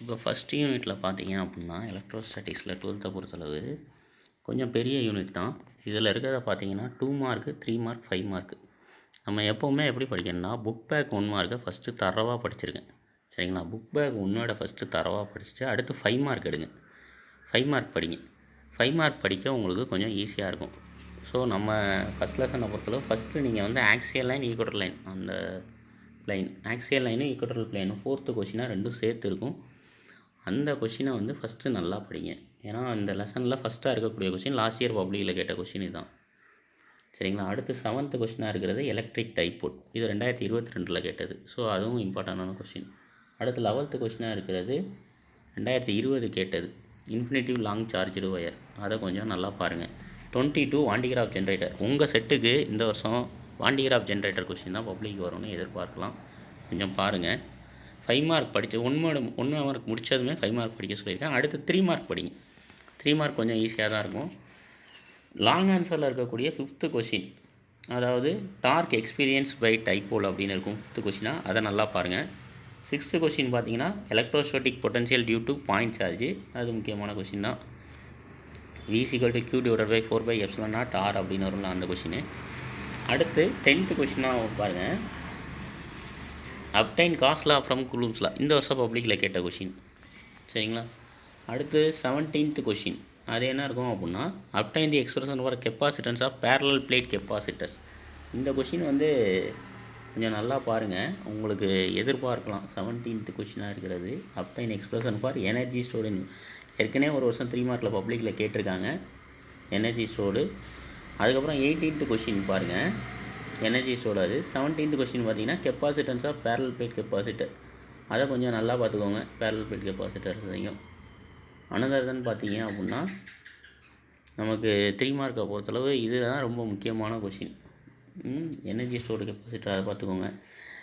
இப்போ ஃபஸ்ட் யூனிட்டில் பார்த்தீங்க அப்படின்னா எலக்ட்ரோஸ்டாட்டிக்ஸில் 12th பொறுத்தளவு கொஞ்சம் பெரிய யூனிட் தான். இதில் இருக்கிறத பார்த்தீங்கன்னா 2 மார்க்கு 3 மார்க் 5 மார்க்கு. நம்ம எப்போவுமே எப்படி படிக்கணும்னா புக் பேக் 1 மார்க்கை ஃபஸ்ட்டு தரவாக படிச்சிருக்கேன். சரிங்களா? புக் பேக் 1ஓட ஃபஸ்ட்டு தரவாக படிச்சுட்டு அடுத்து 5 மார்க் எடுங்க. 5 மார்க் படிங்க. 5 மார்க் படிக்க உங்களுக்கு கொஞ்சம் ஈஸியாக இருக்கும். ஸோ நம்ம ஃபஸ்ட் லெசனை பொறுத்தளவு ஃபஸ்ட்டு நீங்கள் வந்து ஆக்சியல் லைன் ஈக்குவட்டர் லைன் அந்த ப்ளைன் ஆக்சியல் லைனும் ஈக்குவட்டர் ப்ளைனும் 4th கொஷினாக ரெண்டும் சேர்த்து இருக்கும். அந்த கொஷினை வந்து ஃபஸ்ட்டு நல்லா படிங்க. ஏன்னா அந்த லெசனில் ஃபஸ்ட்டாக இருக்கக்கூடிய கொஷின் லாஸ்ட் இயர் பப்ளிக்கில் கேட்ட கொஷின் இதுதான். சரிங்களா? அடுத்து 7th கொஷினாக இருக்கிறது எலக்ட்ரிக் டைபோல். இது 2022 கேட்டது. ஸோ அதுவும் இம்பார்ட்டண்டான கொஷின். அடுத்து 11th கொஷினாக இருக்கிறது 2020 கேட்டது இன்ஃபினிட்டிவ் லாங் சார்ஜ்டு ஒயர். அதை கொஞ்சம் நல்லா பாருங்கள். 22 வாண்டிகிராஃப் ஜென்ரேட்டர். உங்கள் செட்டுக்கு இந்த வருஷம் வாண்டிகிராஃப் ஜென்ரேட்டர் கொஷின் தான் பப்ளிக் வரும்னு எதிர்பார்க்கலாம். கொஞ்சம் பாருங்கள். 5 மார்க் படித்து 1 மார்க் முடித்ததுமே 5 மார்க் படிக்க சொல்லியிருக்கேன். அடுத்து 3 மார்க் படிங்க. 3 மார்க் கொஞ்சம் ஈஸியாக தான் இருக்கும். லாங் ஆன்சரில் இருக்கக்கூடிய 5th கொஷின், அதாவது டார்க் எக்ஸ்பீரியன்ஸ் பை டைபோல் அப்படின்னு இருக்கும் 5th கொஷினாக, அதை நல்லா பாருங்கள். 6th கொஷின் பார்த்தீங்கன்னா electrostatic potential due to point charge. அது முக்கியமான கொஷின் தான். V = Q / 4/ε0 R அப்படின்னு வரும்ல அந்த கொஷின். அடுத்து 10th கொஷினாக பாருங்கள். Obtained cos law from Coulomb's லா. இந்த வருஷம் பப்ளிக்கில் கேட்ட கொஷின். சரிங்களா? அடுத்து 17th கொஷின். அது என்ன இருக்கும் அப்படின்னா obtain the expression for capacitance of parallel plate capacitors. இந்த கொஷின் வந்து கொஞ்சம் நல்லா பாருங்கள். உங்களுக்கு எதிர்பார்க்கலாம் 17th கொஷினாக இருக்கிறது obtain expression for energy stored. ஏற்கனவே ஒரு வருஷம் 3 மார்க்கில் பப்ளிக்கில் கேட்டிருக்காங்க எனர்ஜி ஸ்டோர்டு. அதுக்கப்புறம் 18th கொஷின் பாருங்கள் எனர்ஜி ஸ்டோர்டு. அது 17th கொஷின் பார்த்தீங்கன்னா capacitance of parallel plate capacitor. அதை கொஞ்சம் நல்லா பார்த்துக்கோங்க. பேரலல் பிளேட் கெப்பாசிட்டர்ஸையும் அனதர்தான் பார்த்தீங்க அப்படின்னா நமக்கு 3 மார்க்கை பொறுத்தளவு இதுதான் ரொம்ப முக்கியமான கொஷின். எனர்ஜி ஸ்டோர்டு கெப்பாசிட்டர் அதை பார்த்துக்கோங்க.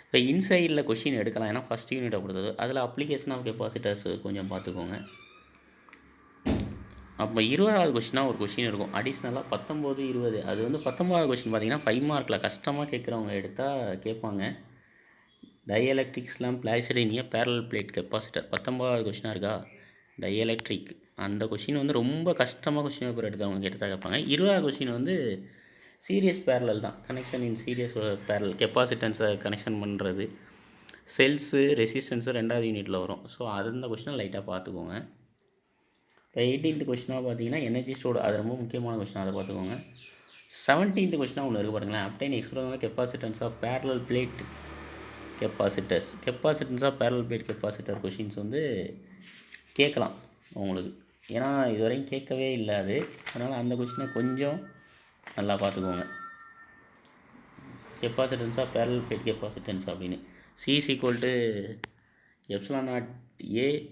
இப்போ இன்சைடில் கொஷின் எடுக்கலாம். ஏன்னா ஃபஸ்ட் யூனிட்டை பொறுத்தது அதில் அப்ளிகேஷன் ஆஃப் கெப்பாசிட்டர்ஸ் கொஞ்சம் பார்த்துக்கோங்க. அப்போ 20வது கொஷினாக ஒரு கொஷின் இருக்கும் அடிஷ்னலாக 19, 20. அது வந்து 19வது கொஷின் பார்த்தீங்கன்னா 5 மார்க்கில் கஷ்டமாக கேட்குறவங்க எடுத்தால் கேட்பாங்க. டைஎலக்ட்ரிக்ஸ்லாம் placed in a parallel plate capacitor. 19வது கொஷினாக இருக்கா டைஎலக்ட்ரிக். அந்த கொஷின் வந்து ரொம்ப கஷ்டமாக கொஷின் பேப்பர் எடுத்தவங்க கேட்டால் கேட்பாங்க. 20வது கொஷின் வந்து சீரியஸ் பேரலல் தான். கனெக்ஷன் இன் சீரியஸ் பேரலல் கெப்பாசிட்டன்ஸை கனெக்ஷன் பண்ணுறது. செல்ஸு ரெசிஸ்டன்ஸு 2வது யூனிட்டில் வரும். ஸோ அந்த கொஷினை லைட்டாக பார்த்துக்கோங்க. இப்போ 18th கொஷினாக பார்த்தீங்கன்னா எனர்ஜி ஸ்டோர்டு. அது ரொம்ப முக்கியமான கொஷின், அதை பார்த்துக்கோங்க. 17th கொஷினாக ஒன்று இருக்குது பாருங்களேன். Obtain expression capacitance of parallel plate capacitors. Capacitance of parallel plate capacitor questions வந்து கேட்கலாம் உங்களுக்கு. ஏன்னா இதுவரையும் கேட்கவே இல்லை அது. அதனால் அந்த கொஷினை கொஞ்சம் நல்லா பார்த்துக்கோங்க. Capacitance of parallel plate capacitance அப்படின்னு C =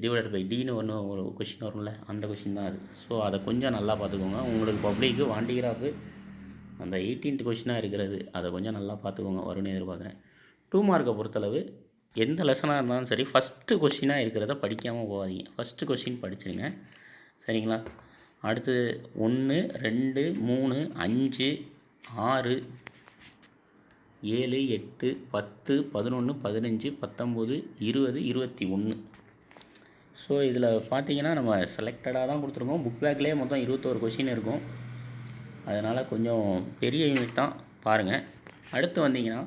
ε0A/Dன்னு ஒரு கொஷின் வரும்ல, அந்த கொஷின் தான் அது. ஸோ அதை கொஞ்சம் நல்லா பார்த்துக்கோங்க. உங்களுக்கு பப்ளிக்கு வாண்டிகிராஃபு அந்த 18th கொஷினாக இருக்கிறது அதை கொஞ்சம் நல்லா பார்த்துக்கோங்க. வரும்னு எதிர்பார்க்குறேன். 2 மார்க்கை பொறுத்தளவு எந்த லெசனாக இருந்தாலும் சரி ஃபஸ்ட்டு கொஷினாக இருக்கிறத படிக்காமல் போகாதீங்க. ஃபஸ்ட்டு கொஷின் படிச்சுருங்க. சரிங்களா? அடுத்து 1, 2, 3, 5, 6, 7, 8, 10, 11, 15, 19, 20, 21. ஸோ இதில் பார்த்தீங்கன்னா நம்ம செலக்டடாக தான் கொடுத்துருக்கோம். புக் பேக்லேயே மொத்தம் 21 கொஷின் இருக்கும். அதனால் கொஞ்சம் பெரிய யூனிட் தான் பாருங்கள். அடுத்து வந்தீங்கன்னா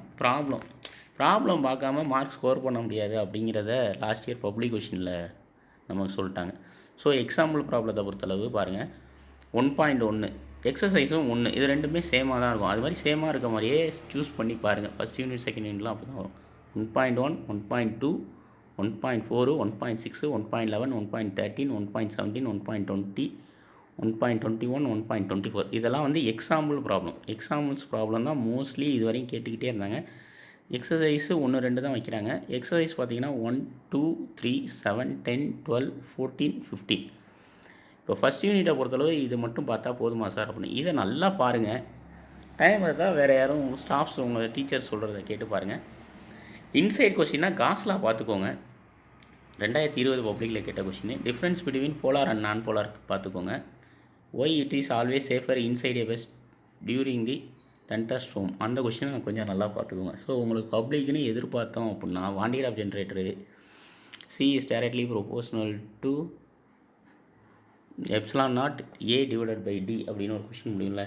ப்ராப்ளம் பார்க்காம மார்க் ஸ்கோர் பண்ண முடியாது அப்படிங்கிறத லாஸ்ட் இயர் பப்ளிக் கொஷினில் நமக்கு சொல்லிட்டாங்க. ஸோ எக்ஸாம்பிள் ப்ராப்ளத்தை பொறுத்தளவு பாருங்கள். 1.1 எக்ஸசைஸும் 1 இது ரெண்டுமே சேமாக தான் இருக்கும். அது மாதிரி சேமாக இருக்க மாதிரியே சூஸ் பண்ணி பாருங்கள். ஃபஸ்ட் யூனிட் செகண்ட் யூனிட்லாம் அப்படி தான் வரும். 1.1, 1.2, 1.4, 1.6, 1.11, 1.13, 1.17, 1.20, 1.21, 1.24 இதெல்லாம் வந்து எக்ஸாம்பிள்ஸ் ப்ராப்ளம் தான் மோஸ்ட்லி இது வரையும் கேட்டுக்கிட்டே இருந்தாங்க. எக்ஸசைஸு 1, 2 தான் வைக்கிறாங்க. எக்ஸசைஸ் பார்த்தீங்கன்னா 1, 2, 3, 7, 10, 12, 14, 15. இப்போ ஃபஸ்ட் யூனிட்டை பொறுத்தளவு இது மட்டும் பார்த்தா போதுமா சார் அப்படின்னு இதை நல்லா பாருங்கள். டைம் இருந்தால் வேறு யாரும் ஸ்டாஃப்ஸ் உங்கள் டீச்சர்ஸ் சொல்கிறத கேட்டு பாருங்கள். இன்சைட் கொஷின்னா காஸ் லா பார்த்துக்கோங்க. 2020 பப்ளிக்கில் கேட்ட question. Difference between polar and non polar பார்த்துக்கோங்க. Why it is always safer inside a best during the thunderstorm. அந்த கொஷினை கொஞ்சம் நல்லா பார்த்துக்கோங்க. ஸோ உங்களுக்கு பப்ளிக்னு எதிர்பார்த்தோம் அப்படின்னா Van de Graaff generator, C is directly proportional to epsilon naught A divided by D அப்படின்னு ஒரு கொஷின் முடியும்ல,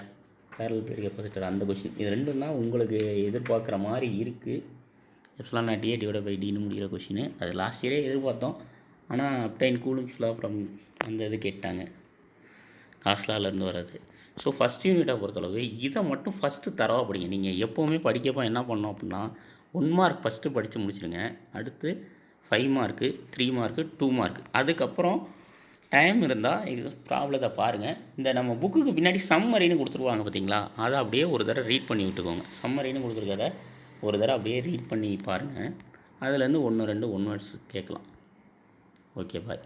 பேரலல் பிளேட் கெப்பாசிட்டர் அந்த கொஷின். இது ரெண்டும் தான் உங்களுக்கு எதிர்பார்க்குற மாதிரி இருக்குது. Epsilon naught A divided by Dன்னு முடிகிற கொஷின். அது லாஸ்ட் இயரே எதிர்பார்த்தோம். ஆனால் அப்டைன் கூலும்ஸ் லா ஃப்ரம் அந்த இது கேட்டாங்க, காஸ்லாலேருந்து வராது. ஸோ ஃபஸ்ட் யூனிட்டை பொறுத்தளவு இதை மட்டும் ஃபஸ்ட்டு தரவாக படிங்க. நீங்கள் எப்போவுமே படிக்கப்போ என்ன பண்ணோம் அப்படின்னா 1 மார்க் ஃபஸ்ட்டு படித்து முடிச்சிடுங்க. அடுத்து 5 மார்க்கு, 3 மார்க்கு, 2 மார்க். அதுக்கப்புறம் டைம் இருந்தால் இது ப்ராப்ளத்தை பாருங்கள். இந்த நம்ம புக்குக்கு பின்னாடி சம்மரின்னு கொடுத்துருவாங்க பார்த்தீங்களா, அதை அப்படியே ஒரு தடவை ரீட் பண்ணி விட்டுக்கோங்க. சம்மரின்னு கொடுத்துருக்கத ஒரு தடவை அப்படியே ரீட் பண்ணி பாருங்கள். அதுலேருந்து 1 2 ஒன் வேர்ட்ஸ் கேட்கலாம். ஓகே, பாய்.